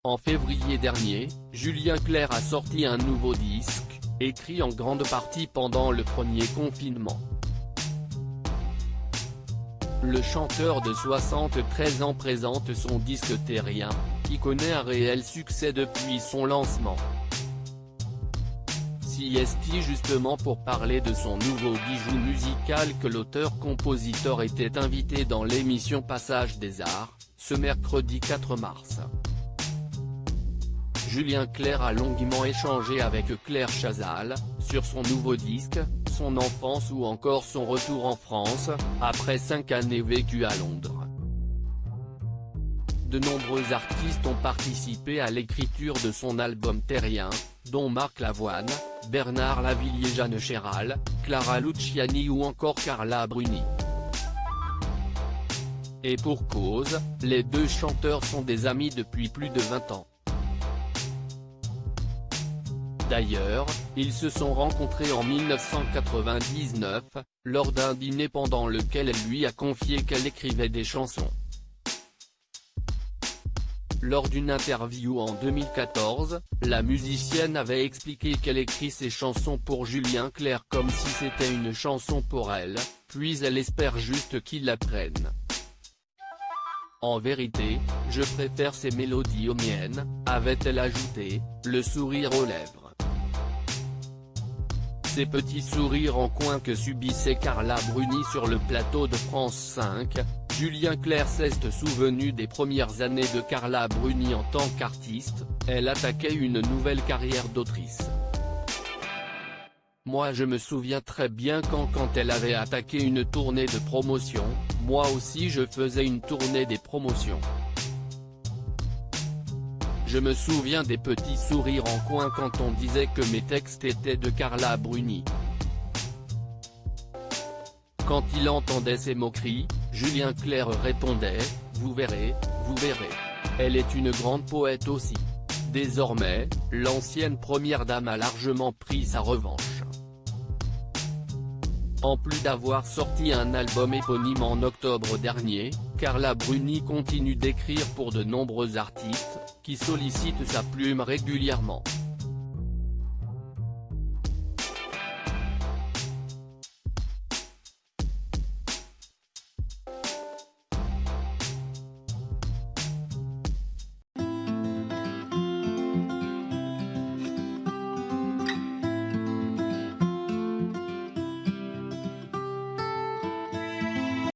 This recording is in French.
En février dernier, Julien Clerc a sorti un nouveau disque, écrit en grande partie pendant le premier confinement. Le chanteur de 73 ans présente son disque Terrien, qui connaît un réel succès depuis son lancement. S'y est-il justement pour parler de son nouveau bijou musical que l'auteur-compositeur était invité dans l'émission Passage des Arts, ce mercredi 4 mars. Julien Clerc a longuement échangé avec Claire Chazal, sur son nouveau disque, son enfance ou encore son retour en France, après 5 années vécues à Londres. De nombreux artistes ont participé à l'écriture de son album Terrien, dont Marc Lavoine, Bernard Lavilliers, Jeanne Chéral, Clara Luciani ou encore Carla Bruni. Et pour cause, les deux chanteurs sont des amis depuis plus de 20 ans. D'ailleurs, ils se sont rencontrés en 1999, lors d'un dîner pendant lequel elle lui a confié qu'elle écrivait des chansons. Lors d'une interview en 2014, la musicienne avait expliqué qu'elle écrit ses chansons pour Julien Clerc comme si c'était une chanson pour elle, puis elle espère juste qu'il la prenne. En vérité, je préfère ces mélodies aux miennes, avait-elle ajouté, le sourire aux lèvres. Ces petits sourires en coin que subissait Carla Bruni sur le plateau de France 5, Julien Clerc s'est souvenu des premières années de Carla Bruni en tant qu'artiste, elle attaquait une nouvelle carrière d'autrice. Moi je me souviens très bien quand elle avait attaqué une tournée de promotion, moi aussi je faisais une tournée des promotions. Je me souviens des petits sourires en coin quand on disait que mes textes étaient de Carla Bruni. Quand il entendait ces moqueries, Julien Clerc répondait, vous verrez, elle est une grande poète aussi. Désormais, l'ancienne première dame a largement pris sa revanche. En plus d'avoir sorti un album éponyme en octobre dernier, Carla Bruni continue d'écrire pour de nombreux artistes, qui sollicitent sa plume régulièrement.